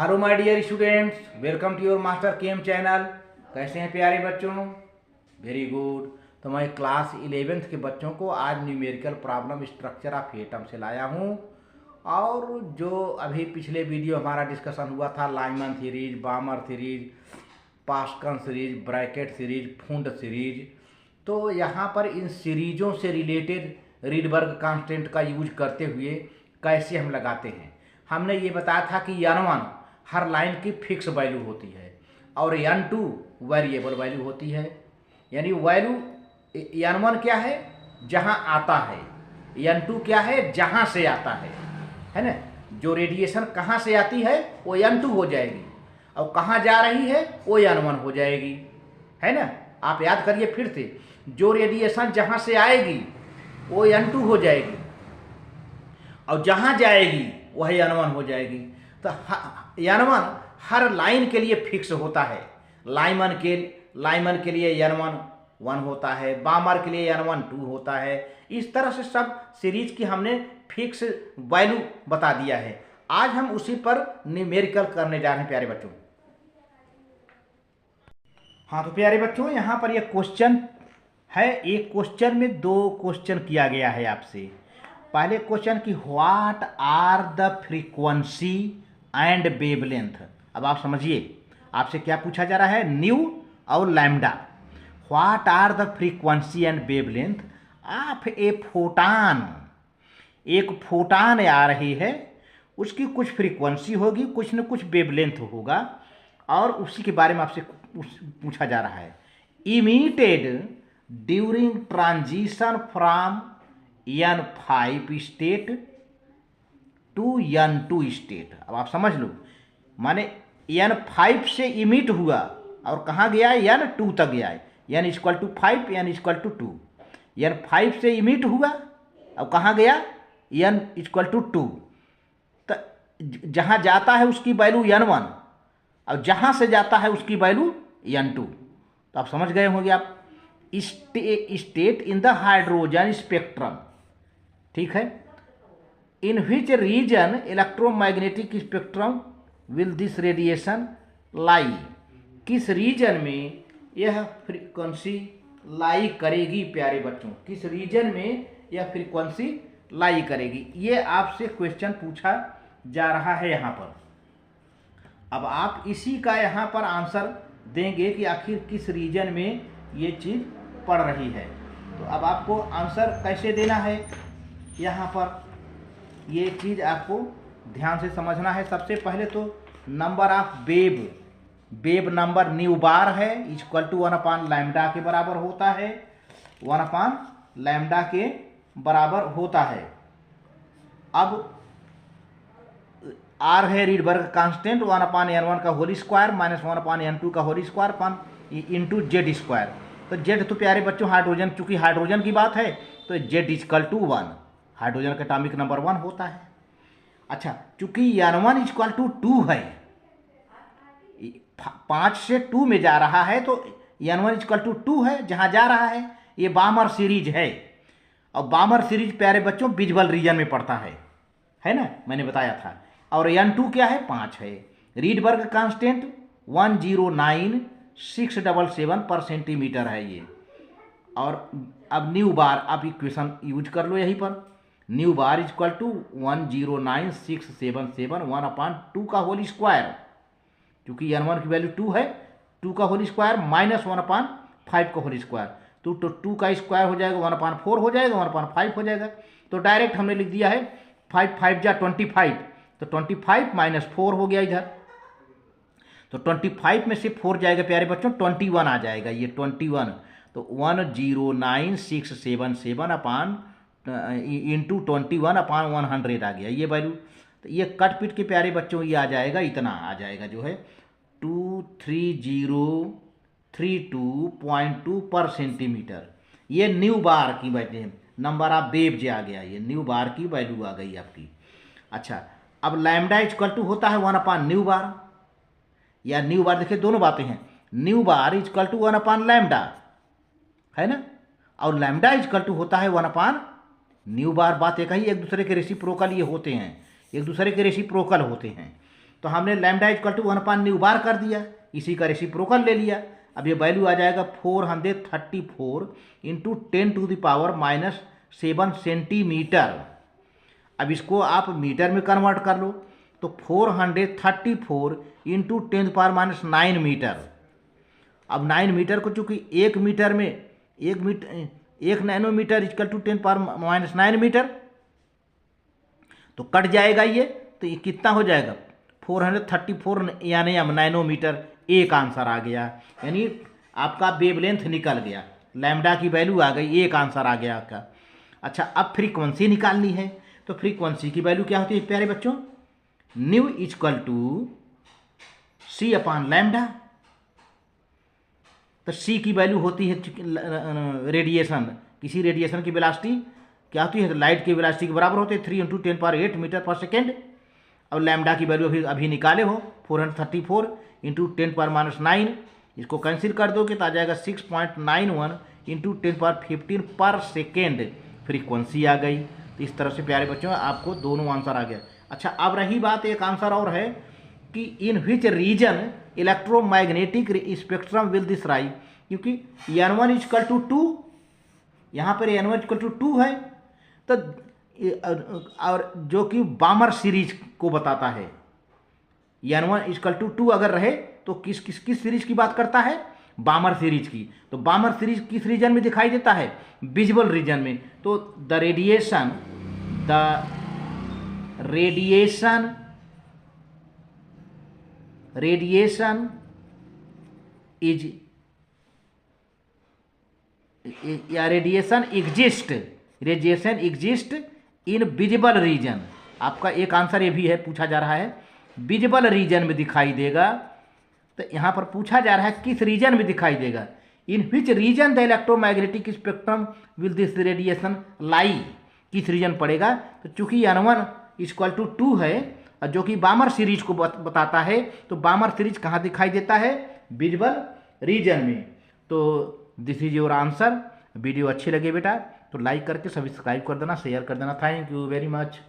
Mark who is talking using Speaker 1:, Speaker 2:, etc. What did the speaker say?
Speaker 1: Hello my dear students, welcome to your master chem channel. कैसे हैं प्यारे बच्चों? Very good. तो मैं क्लास 11th के बच्चों को आज numerical problem structure of atom से लाया हूं। और जो अभी पिछले वीडियो हमारा डिस्कशन हुआ था, Lyman series, Balmer series, Paschen series, Brackett series, Pfund series, तो यहाँ पर इन सीरीजों से रिलेटेड रीडबर्ग कांस्टेंट का यूज करते हुए कैसे हम लगाते हैं। हमने ये बताया था कि n1 हर लाइन की फिक्स वैल्यू होती है और n2 वेरिएबल वैल्यू होती है। यानी वैल्यू n1 क्या है? जहां आता है। n2 क्या है? जहां से आता है ना। जो रेडिएशन कहां से आती है वो n2 हो जाएगी और कहां जा रही है वो n1 हो जाएगी, है ना। आप याद करिए फिर से, जो रेडिएशन जहां से आएगी वो n2 हो जाएगी और जहां जाएगी वही n1 हो जाएगी। तो n1 हर लाइन के लिए फिक्स होता है। लाइमन के लिए n1 1 होता है, बामर के लिए n1 2 होता है। इस तरह से सब सीरीज की हमने फिक्स वैल्यू बता दिया है। आज हम उसी पर न्यूमेरिकल करने जा रहे हैं प्यारे बच्चों। हाँ तो प्यारे बच्चों, यहाँ पर यह क्वेश्चन है। एक क्वेश्चन में दो क्वेश्चन किया गया है आपसे। पहले क्वेश्चन की what are the frequency and wavelength. अब आप समझिए, आपसे क्या पूछा जा रहा है? न्यू और lambda. What are the frequency and wavelength of a photon. एक फोटान आ रही है, उसकी कुछ फ्रीक्वेंसी होगी, कुछ न कुछ वेवलेंथ होगा, और उसी के बारे में आपसे पूछा जा रहा है। Emitted during transition from n5 state to n2 state. अब आप समझ लो, माने n5 से इमिट हुआ और कहाँ गया? n2 तक गया है। n = 5, n = 2। n5 से इमिट हुआ और कहाँ गया? n = 2। तो जहाँ जाता है उसकी वैल्यू n1 और जहाँ से जाता है उसकी वैल्यू n2। तो आप समझ गए होंगे आप। State in the hydrogen spectrum, ठीक है। In which region electromagnetic spectrum will this radiation lie. किस रीजन में यह फ्रीक्वेंसी लाई करेगी प्यारे बच्चों? किस रीजन में यह फ्रीक्वेंसी लाई करेगी, ये आपसे क्वेश्चन पूछा जा रहा है यहाँ पर। अब आप इसी का यहाँ पर आंसर देंगे कि आखिर किस रीजन में ये चीज़ पड़ रही है। तो अब आपको आंसर कैसे देना है, यहाँ पर ये चीज़ आपको ध्यान से समझना है। सबसे पहले तो number of wave number nu bar है = 1/λ के बराबर होता है। 1/λ के बराबर होता है। अब आर है रीडबर्ग कांस्टेंट 1/n1 का होल स्क्वायर माइनस 1/n2 का होल स्क्वायर इंटू z²। तो z तो प्यारे बच्चों हाइड्रोजन, चूंकि हाइड्रोजन की बात है तो z = 1। हाइड्रोजन का एटॉमिक नंबर 1 होता है। अच्छा, चूंकि n1 = 2 है, 5 से 2 में जा रहा है, तो n1 = 2 है जहां जा रहा है। ये बामर सीरीज है और बामर सीरीज प्यारे बच्चों विजुअल रीजन में पड़ता है ना, मैंने बताया था। और n2 क्या है? 5 है। रीडबर्ग कांस्टेंट 109,677 है ये। और अब न्यू बार, आप इक्वेशन यूज कर लो यहीं पर। न्यू बार = 109,677 1/2 का होल स्क्वायर, क्योंकि n1 की वैल्यू 2 है, 2 का होल स्क्वायर माइनस 1/5 का होल स्क्वायर। तो 2 का स्क्वायर हो जाएगा 1/4 हो जाएगा, 1/5 हो जाएगा। तो डायरेक्ट हमने लिख दिया है 5 5 जा 25, तो 25 - 4 हो गया इधर। तो 25 में से 4 जाएगा प्यारे बच्चों, 21 आ जाएगा ये 21। तो 109,677 अपान इंटू 21/100 आ गया ये वैल्यू। तो ये कट पिट के प्यारे बच्चों ये आ जाएगा, इतना आ जाएगा जो है 23032.2 पर सेंटीमीटर। ये न्यू बार की वैल्यू, नंबर ऑफ वेव जो आ गया, ये न्यू बार की वैल्यू आ गई आपकी। अच्छा, अब लैम्डा = होता है 1/न्यू बार, या न्यू बार, देखिए दोनों बातें हैं। न्यू बार = 1/λ है ना, और लैम्डा = होता है 1/न्यू बार। बात एक ही, एक दूसरे के रेसिप्रोकल ये होते हैं, एक दूसरे के रेसिप्रोकल होते हैं। तो हमने लैम्डा इक्वल टू 1/न्यू बार कर दिया, इसी का रेसिप्रोकल ले लिया। अब ये वैल्यू आ जाएगा 434 इंटू 10⁻⁻7 सेंटीमीटर। अब इसको आप मीटर में कन्वर्ट कर लो, तो 434 इंटू 10⁻⁹ मीटर। अब 9 मीटर को चूंकि 1 मीटर में 1 नैनोमीटर इक्वल टू 10⁻⁹ मीटर, तो कट जाएगा ये, तो ये कितना हो जाएगा 434 यानी नैनोमीटर। एक आंसर आ गया, यानी आपका वेवलेंथ निकल गया, लैम्डा की वैल्यू आ गई, एक आंसर आ गया आपका। अच्छा, अब फ्रीक्वेंसी निकालनी है, तो फ्रीक्वेंसी की वैल्यू क्या होती है प्यारे बच्चों, nu equal to C upon lambda. तो सी की वैल्यू होती है रेडिएशन, किसी रेडिएशन की वेलोसिटी क्या होती है, लाइट की वेलोसिटी के बराबर होते हैं 3 × 10⁸ मीटर पर सेकेंड। और लैम्डा की वैल्यू अभी निकाले हो 434 इंटू 10⁻⁹, इसको कैंसिल कर दोगे तो आ जाएगा 6.91 इंटू 10⁻15 पर सेकेंड फ्रीक्वेंसी आ गई। तो इस तरह से प्यारे बच्चों आपको दोनों आंसर आ गया। अच्छा, अब रही बात, एक आंसर और है कि in which region electromagnetic spectrum will this rise, क्योंकि n1 इक्वल टू 2, यहाँ पर n1 इक्वल टू 2 है, तो और जो कि बामर सीरीज को बताता है। n1 इक्वल टू 2 अगर रहे तो किस सीरीज की बात करता है, बामर सीरीज की। तो बामर सीरीज किस रीजन में दिखाई देता है, विजिबल रीजन में। तो द रेडिएशन इज या radiation exist in visible region. आपका एक आंसर ये भी है, पूछा जा रहा है विजिबल रीजन में दिखाई देगा। तो यहाँ पर पूछा जा रहा है किस रीजन में दिखाई देगा, in which region the electromagnetic spectrum will this radiation lie, किस रीजन पड़ेगा। तो चूंकि n1 इक्वल टू 2 है और जो कि बामर सीरीज को बताता है, तो बामर सीरीज कहाँ दिखाई देता है, विजिबल रीजन में। तो this is your answer. Video अच्छी लगे बेटा तो लाइक करके सब्सक्राइब कर देना, शेयर कर देना। Thank you very much.